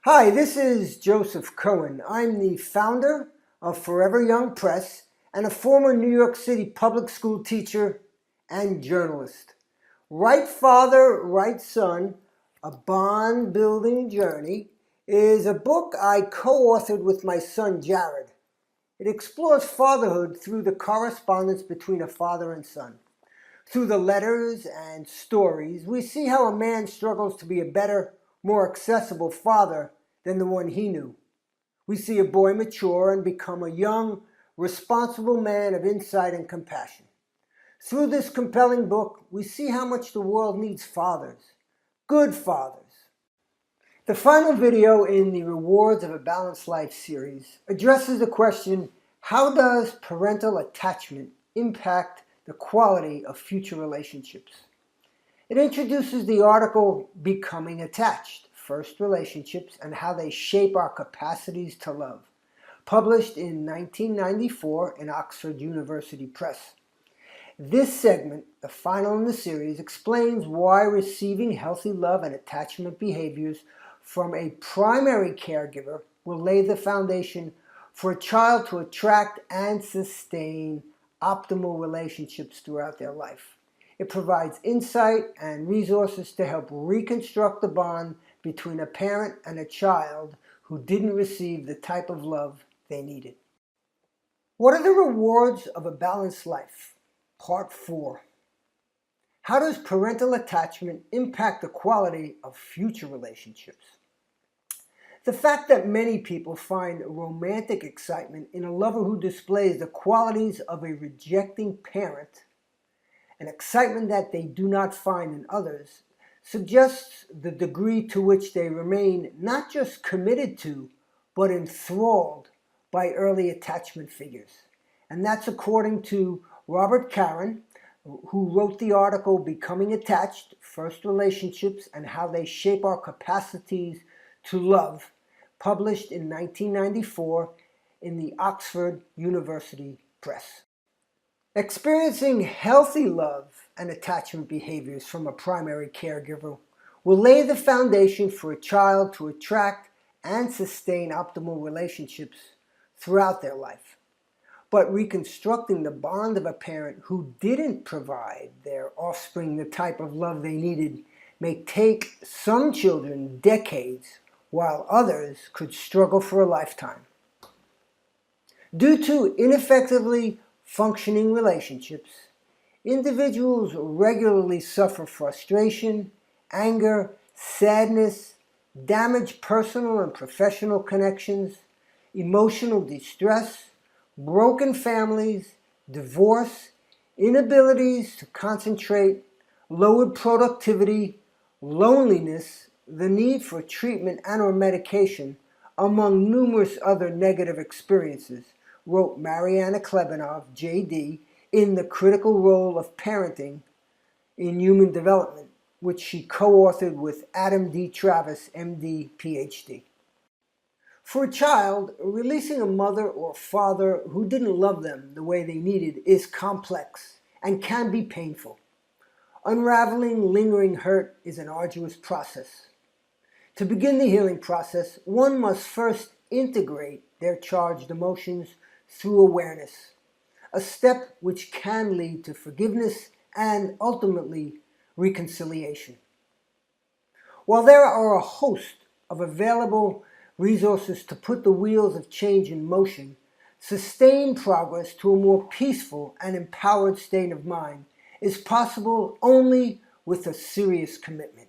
Hi, this is Joseph Cohen. I'm the founder of Forever Young Press and a former New York City public school teacher and journalist. Right Father, Right Son, A Bond Building Journey is a book I co-authored with my son Jared. It explores fatherhood through the correspondence between a father and son. Through the letters and stories, we see how a man struggles to be a better, more accessible father than the one he knew. We see a boy mature and become a young, responsible man of insight and compassion. Through this compelling book, we see how much the world needs fathers, good fathers. The final video in the Rewards of a Balanced Life series addresses the question, how does parental attachment impact the quality of future relationships? It introduces the article, Becoming Attached, First Relationships and How They Shape Our Capacities to Love, published in 1994 in Oxford University Press. This segment, the final in the series, explains why receiving healthy love and attachment behaviors from a primary caregiver will lay the foundation for a child to attract and sustain optimal relationships throughout their life. It provides insight and resources to help reconstruct the bond between a parent and a child who didn't receive the type of love they needed. What are the rewards of a balanced life? Part 4. How does parental attachment impact the quality of future relationships? The fact that many people find romantic excitement in a lover who displays the qualities of a rejecting parent, an excitement that they do not find in others, suggests the degree to which they remain not just committed to, but enthralled by early attachment figures. And that's according to Robert Caron, who wrote the article Becoming Attached, First Relationships and How They Shape Our Capacities to Love, published in 1994 in the Oxford University Press. Experiencing healthy love and attachment behaviors from a primary caregiver will lay the foundation for a child to attract and sustain optimal relationships throughout their life. But reconstructing the bond of a parent who didn't provide their offspring the type of love they needed may take some children decades, while others could struggle for a lifetime. Due to ineffectively functioning relationships, individuals regularly suffer frustration, anger, sadness, damaged personal and professional connections, emotional distress, broken families, divorce, inabilities to concentrate, lowered productivity, loneliness, the need for treatment and/or medication, among numerous other negative experiences, wrote Mariana Klebanov, J.D., in The Critical Role of Parenting in Human Development, which she co-authored with Adam D. Travis, M.D., Ph.D. For a child, releasing a mother or father who didn't love them the way they needed is complex and can be painful. Unraveling lingering hurt is an arduous process. To begin the healing process, one must first integrate their charged emotions through awareness, a step which can lead to forgiveness and ultimately reconciliation. While there are a host of available resources to put the wheels of change in motion, sustained progress to a more peaceful and empowered state of mind is possible only with a serious commitment.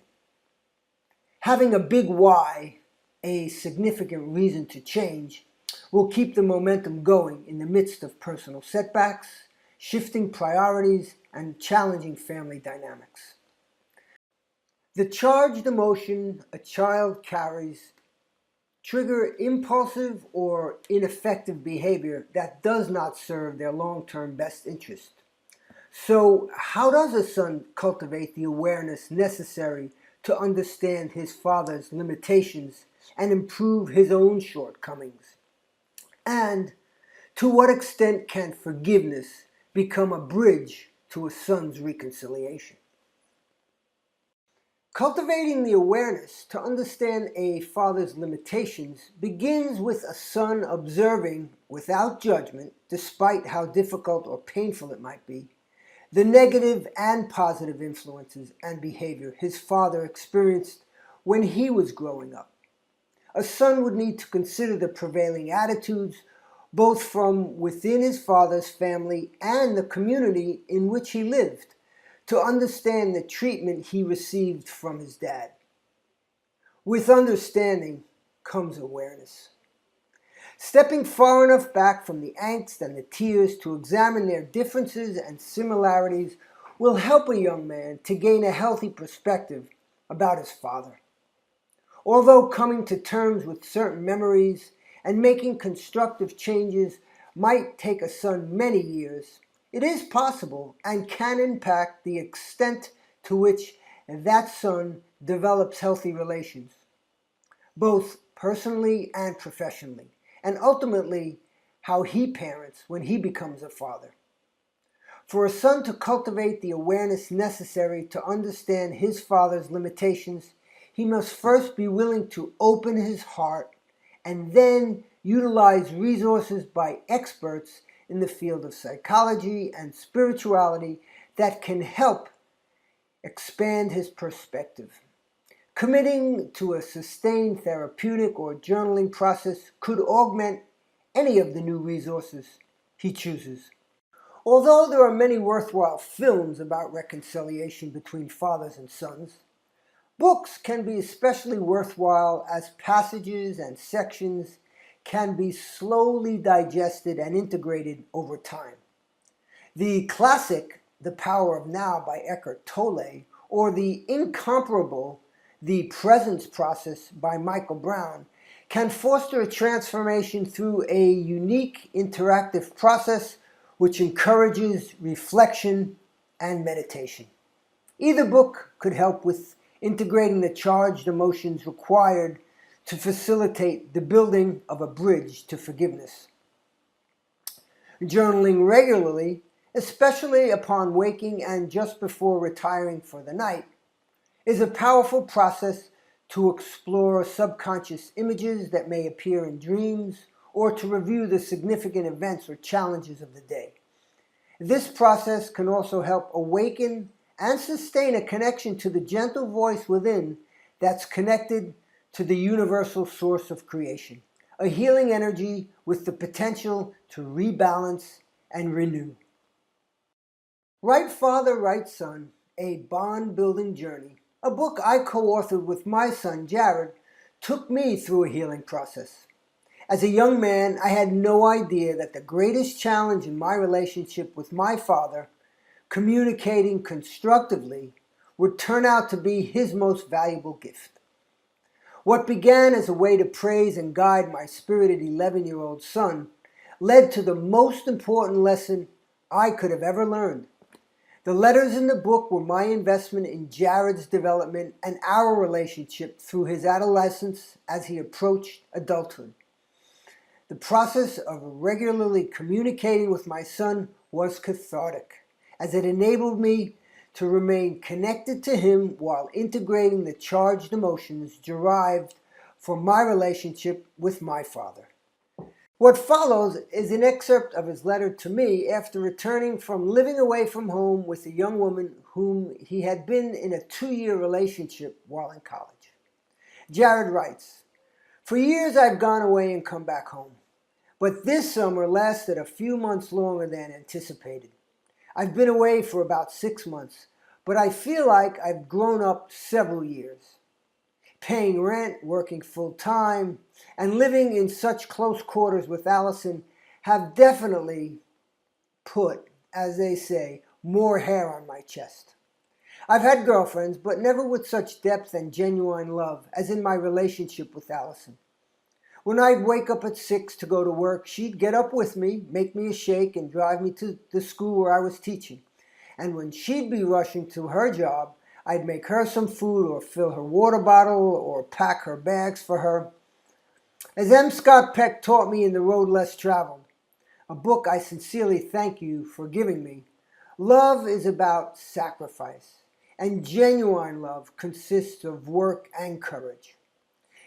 Having a big why, a significant reason to change, will keep the momentum going in the midst of personal setbacks, shifting priorities, and challenging family dynamics. The charged emotion a child carries trigger impulsive or ineffective behavior that does not serve their long-term best interest. So, how does a son cultivate the awareness necessary to understand his father's limitations and improve his own shortcomings? And to what extent can forgiveness become a bridge to a son's reconciliation? Cultivating the awareness to understand a father's limitations begins with a son observing, without judgment, despite how difficult or painful it might be, the negative and positive influences and behavior his father experienced when he was growing up. A son would need to consider the prevailing attitudes, both from within his father's family and the community in which he lived, to understand the treatment he received from his dad. With understanding comes awareness. Stepping far enough back from the angst and the tears to examine their differences and similarities will help a young man to gain a healthy perspective about his father. Although coming to terms with certain memories and making constructive changes might take a son many years, it is possible and can impact the extent to which that son develops healthy relations, both personally and professionally, and ultimately how he parents when he becomes a father. For a son to cultivate the awareness necessary to understand his father's limitations, he must first be willing to open his heart and then utilize resources by experts in the field of psychology and spirituality that can help expand his perspective. Committing to a sustained therapeutic or journaling process could augment any of the new resources he chooses. Although there are many worthwhile films about reconciliation between fathers and sons, books can be especially worthwhile as passages and sections can be slowly digested and integrated over time. The classic The Power of Now by Eckhart Tolle, or the incomparable The Presence Process by Michael Brown, can foster a transformation through a unique interactive process which encourages reflection and meditation. Either book could help with integrating the charged emotions required to facilitate the building of a bridge to forgiveness. Journaling regularly, especially upon waking and just before retiring for the night, is a powerful process to explore subconscious images that may appear in dreams or to review the significant events or challenges of the day. This process can also help awaken and sustain a connection to the gentle voice within that's connected to the universal source of creation, a healing energy with the potential to rebalance and renew. Right Father, Right Son, A Bond-Building Journey, a book I co-authored with my son Jared, took me through a healing process. As a young man, I had no idea that the greatest challenge in my relationship with my father, communicating constructively, would turn out to be his most valuable gift. What began as a way to praise and guide my spirited 11-year-old son led to the most important lesson I could have ever learned. The letters in the book were my investment in Jared's development and our relationship through his adolescence as he approached adulthood. The process of regularly communicating with my son was cathartic, as it enabled me to remain connected to him while integrating the charged emotions derived from my relationship with my father. What follows is an excerpt of his letter to me after returning from living away from home with a young woman whom he had been in a 2-year relationship while in college. Jared writes, "For years I've gone away and come back home, but this summer lasted a few months longer than anticipated. I've been away for about 6 months, but I feel like I've grown up several years. Paying rent, working full-time, and living in such close quarters with Allison have definitely put, as they say, more hair on my chest. I've had girlfriends, but never with such depth and genuine love as in my relationship with Allison. When I'd wake up at 6 to go to work, she'd get up with me, make me a shake, and drive me to the school where I was teaching. And when she'd be rushing to her job, I'd make her some food or fill her water bottle or pack her bags for her. As M. Scott Peck taught me in The Road Less Traveled, a book I sincerely thank you for giving me, love is about sacrifice, And genuine love consists of work and courage.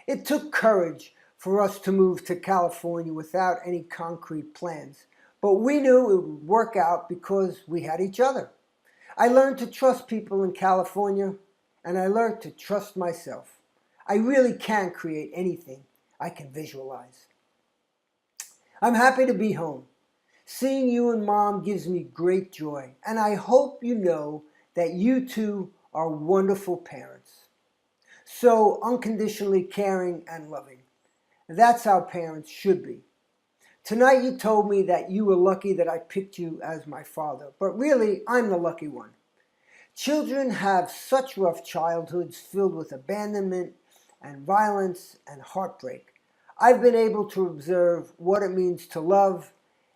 It took courage for us to move to California without any concrete plans, but we knew it would work out because we had each other. I learned to trust people in California, and I learned to trust myself. I really can create anything I can visualize. I'm happy to be home. Seeing you and Mom gives me great joy, and I hope you know that you two are wonderful parents. So unconditionally caring and loving. That's how parents should be. Tonight you told me that you were lucky that I picked you as my father, but really I'm the lucky one. Children have such rough childhoods filled with abandonment and violence and heartbreak. I've been able to observe what it means to love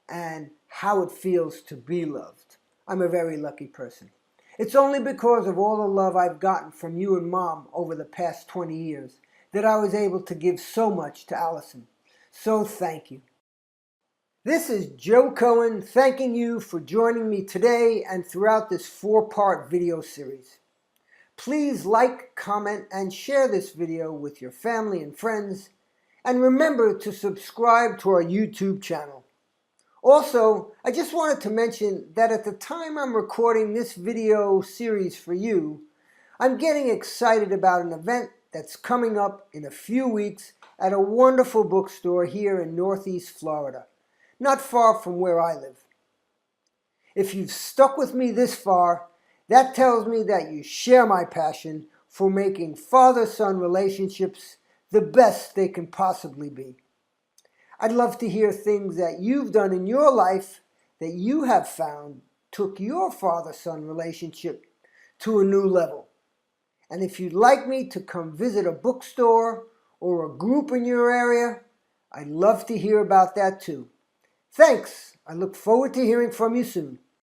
and how it feels to be loved. I'm a very lucky person. It's only because of all the love I've gotten from you and Mom over the past 20 years that I was able to give so much to Allison. So thank you. This is Joe Cohen thanking you for joining me today and throughout this 4-part video series. Please like, comment, and share this video with your family and friends. And remember to subscribe to our YouTube channel. Also, I just wanted to mention that at the time I'm recording this video series for you, I'm getting excited about an event that's coming up in a few weeks at a wonderful bookstore here in Northeast Florida, not far from where I live. If you've stuck with me this far, that tells me that you share my passion for making father-son relationships the best they can possibly be. I'd love to hear things that you've done in your life that you have found took your father-son relationship to a new level. And if you'd like me to come visit a bookstore or a group in your area, I'd love to hear about that too. Thanks. I look forward to hearing from you soon.